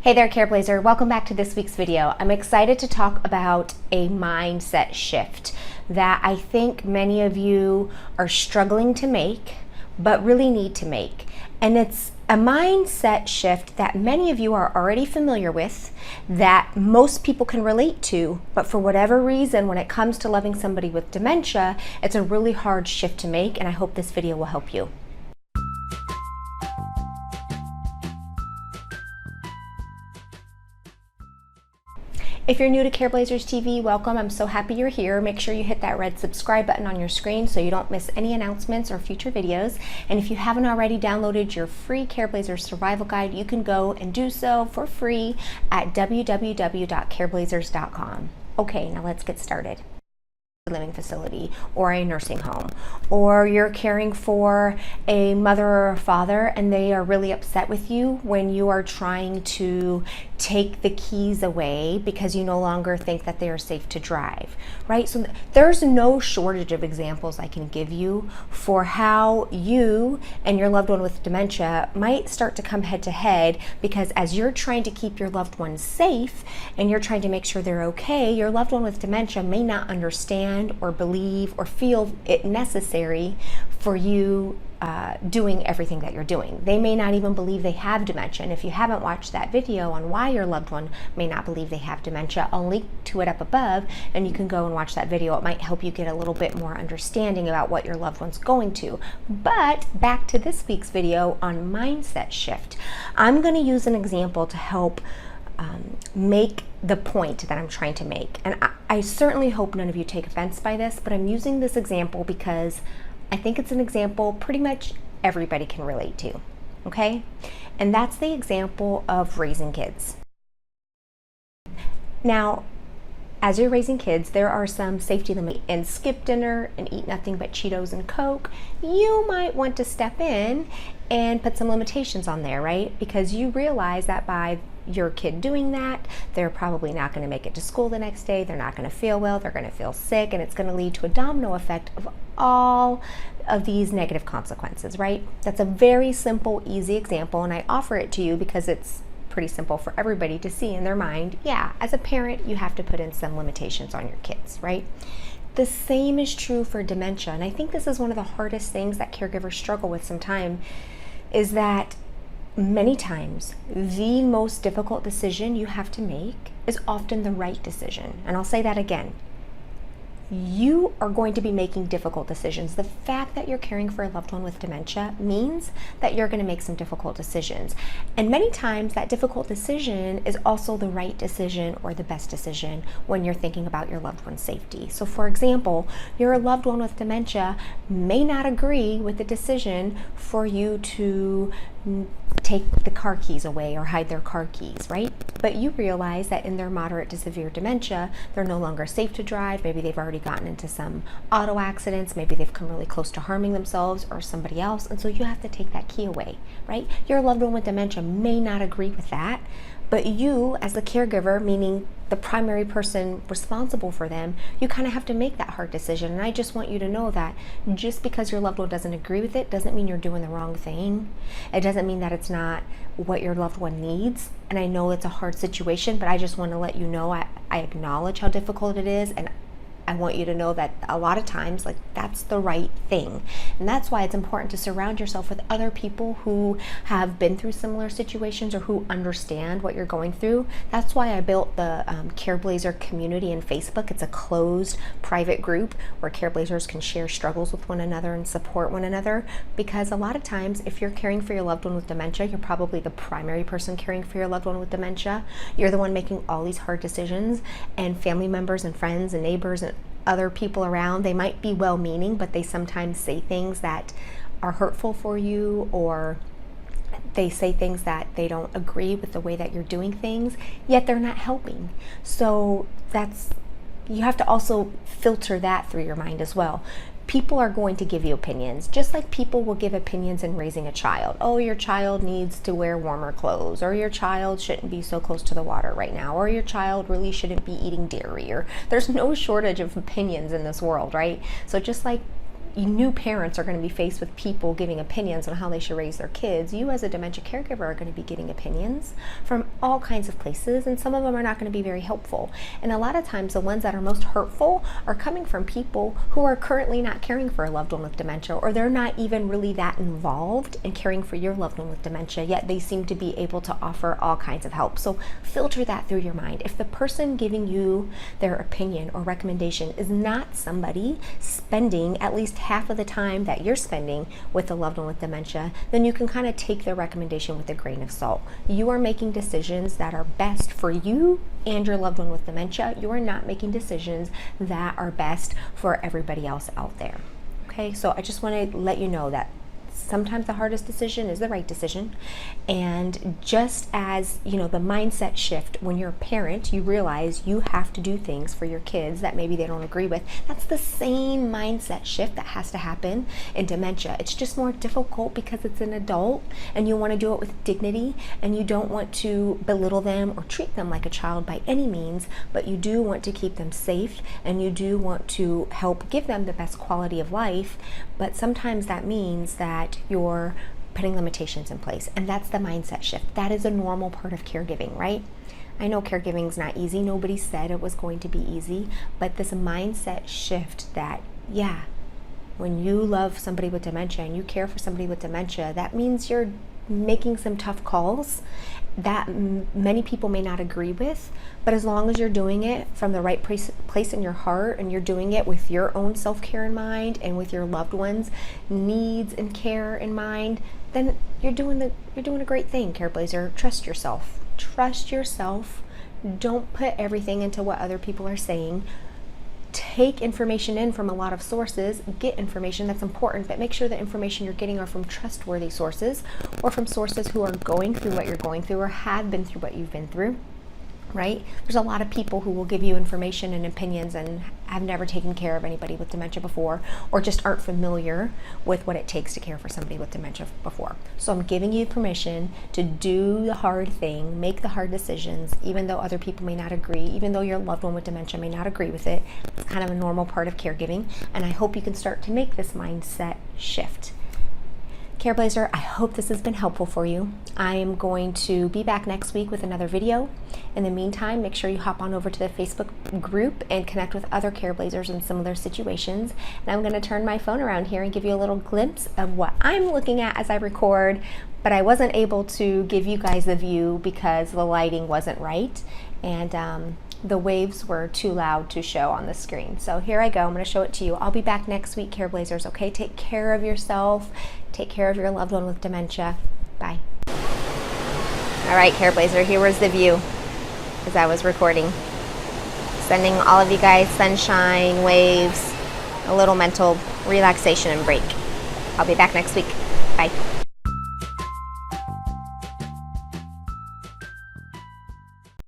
Hey there, Careblazer. Welcome back to this week's video. I'm excited to talk about a mindset shift that I think many of you are struggling to make, but really need to make. And it's a mindset shift that many of you are already familiar with, that most people can relate to, but for whatever reason, when it comes to loving somebody with dementia, it's a really hard shift to make, and I hope this video will help you. If you're new to Careblazers TV, welcome. I'm so happy you're here. Make sure you hit that red subscribe button on your screen so you don't miss any announcements or future videos. And if you haven't already downloaded your free Careblazers survival guide, you can go and do so for free at www.careblazers.com. Okay, now let's get started. Living facility or a nursing home, or you're caring for a mother or a father and they are really upset with you when you are trying to take the keys away because you no longer think that they are safe to drive, right? So there's no shortage of examples I can give you for how you and your loved one with dementia might start to come head to head, because as you're trying to keep your loved one safe and you're trying to make sure they're okay, your loved one with dementia may not understand or believe or feel it necessary for you doing everything that you're doing. They may not even believe they have dementia. And if you haven't watched that video on why your loved one may not believe they have dementia, I'll link to it up above and you can go and watch that video. It might help you get a little bit more understanding about what your loved one's going to. But back to this week's video on mindset shift. I'm going to use an example to help make the point that I'm trying to make. And I certainly hope none of you take offense by this, but I'm using this example because I think it's an example pretty much everybody can relate to, okay? And that's the example of raising kids. Now, as you're raising kids, there are some safety limits, and skip dinner and eat nothing but Cheetos and Coke. You might want to step in and put some limitations on there, right? Because you realize that by your kid doing that, they're probably not going to make it to school the next day, they're not going to feel well, they're going to feel sick, and it's going to lead to a domino effect of all of these negative consequences, right? That's a very simple, easy example, and I offer it to you because it's pretty simple for everybody to see in their mind. Yeah, as a parent, you have to put in some limitations on your kids, right? The same is true for dementia, and I think this is one of the hardest things that caregivers struggle with sometimes, is that many times the most difficult decision you have to make is often the right decision. And I'll say that again. You are going to be making difficult decisions. The fact that you're caring for a loved one with dementia means that you're going to make some difficult decisions. And many times that difficult decision is also the right decision or the best decision when you're thinking about your loved one's safety. So for example, your loved one with dementia may not agree with the decision for you to take the car keys away or hide their car keys, right? But you realize that in their moderate to severe dementia, they're no longer safe to drive. Maybe they've already gotten into some auto accidents. Maybe they've come really close to harming themselves or somebody else. And so you have to take that key away, right? Your loved one with dementia may not agree with that, but you as the caregiver, meaning the primary person responsible for them, you kind of have to make that hard decision. And I just want you to know that just because your loved one doesn't agree with it doesn't mean you're doing the wrong thing. It doesn't mean that it's not what your loved one needs. And I know it's a hard situation, but I just want to let you know I acknowledge how difficult it is, and I want you to know that a lot of times, like, that's the right thing. And that's why it's important to surround yourself with other people who have been through similar situations or who understand what you're going through. That's why I built the Careblazer community in Facebook. It's a closed private group where Careblazers can share struggles with one another and support one another, because a lot of times if you're caring for your loved one with dementia, you're probably the primary person caring for your loved one with dementia. You're the one making all these hard decisions, and family members and friends and neighbors and other people around, they might be well-meaning, but they sometimes say things that are hurtful for you, or they say things that they don't agree with the way that you're doing things, yet they're not helping. So you have to also filter that through your mind as well. People are going to give you opinions, just like people will give opinions in raising a child. Oh, your child needs to wear warmer clothes, or your child shouldn't be so close to the water right now, or your child really shouldn't be eating dairy, or there's no shortage of opinions in this world, right? So just like new parents are going to be faced with people giving opinions on how they should raise their kids, you as a dementia caregiver are going to be getting opinions from all kinds of places, and some of them are not going to be very helpful. And a lot of times the ones that are most hurtful are coming from people who are currently not caring for a loved one with dementia, or they're not even really that involved in caring for your loved one with dementia, yet they seem to be able to offer all kinds of help. So filter that through your mind. If the person giving you their opinion or recommendation is not somebody spending at least half of the time that you're spending with a loved one with dementia, then you can kind of take their recommendation with a grain of salt. You are making decisions that are best for you and your loved one with dementia. You are not making decisions that are best for everybody else out there. Okay, so I just want to let you know that sometimes the hardest decision is the right decision. And just as, the mindset shift, when you're a parent, you realize you have to do things for your kids that maybe they don't agree with. That's the same mindset shift that has to happen in dementia. It's just more difficult because it's an adult and you want to do it with dignity, and you don't want to belittle them or treat them like a child by any means, but you do want to keep them safe, and you do want to help give them the best quality of life. But sometimes that means that you're putting limitations in place, and that's the mindset shift. That is a normal part of caregiving, right? I know caregiving is not easy. Nobody said it was going to be easy, but this mindset shift that, when you love somebody with dementia and you care for somebody with dementia, that means you're making some tough calls that many people may not agree with, but as long as you're doing it from the right place in your heart, and you're doing it with your own self-care in mind and with your loved ones' needs and care in mind, then you're doing a great thing, Careblazer. Trust yourself. Trust yourself. Don't put everything into what other people are saying. Take information in from a lot of sources, get information that's important, but make sure the information you're getting are from trustworthy sources, or from sources who are going through what you're going through or have been through what you've been through, right? There's a lot of people who will give you information and opinions and have never taken care of anybody with dementia before, or just aren't familiar with what it takes to care for somebody with dementia before. So I'm giving you permission to do the hard thing, make the hard decisions, even though other people may not agree, even though your loved one with dementia may not agree with it. It's kind of a normal part of caregiving, and I hope you can start to make this mindset shift. Careblazer, I hope this has been helpful for you. I am going to be back next week with another video. In the meantime, make sure you hop on over to the Facebook group and connect with other Careblazers in similar situations. And I'm going to turn my phone around here and give you a little glimpse of what I'm looking at as I record, but I wasn't able to give you guys the view because the lighting wasn't right, and the waves were too loud to show on the screen. So here I go. I'm going to show it to you. I'll be back next week, Careblazers, okay? Take care of yourself. Take care of your loved one with dementia. Bye. All right, Careblazer, here was the view as I was recording. Sending all of you guys sunshine, waves, a little mental relaxation and break. I'll be back next week. Bye.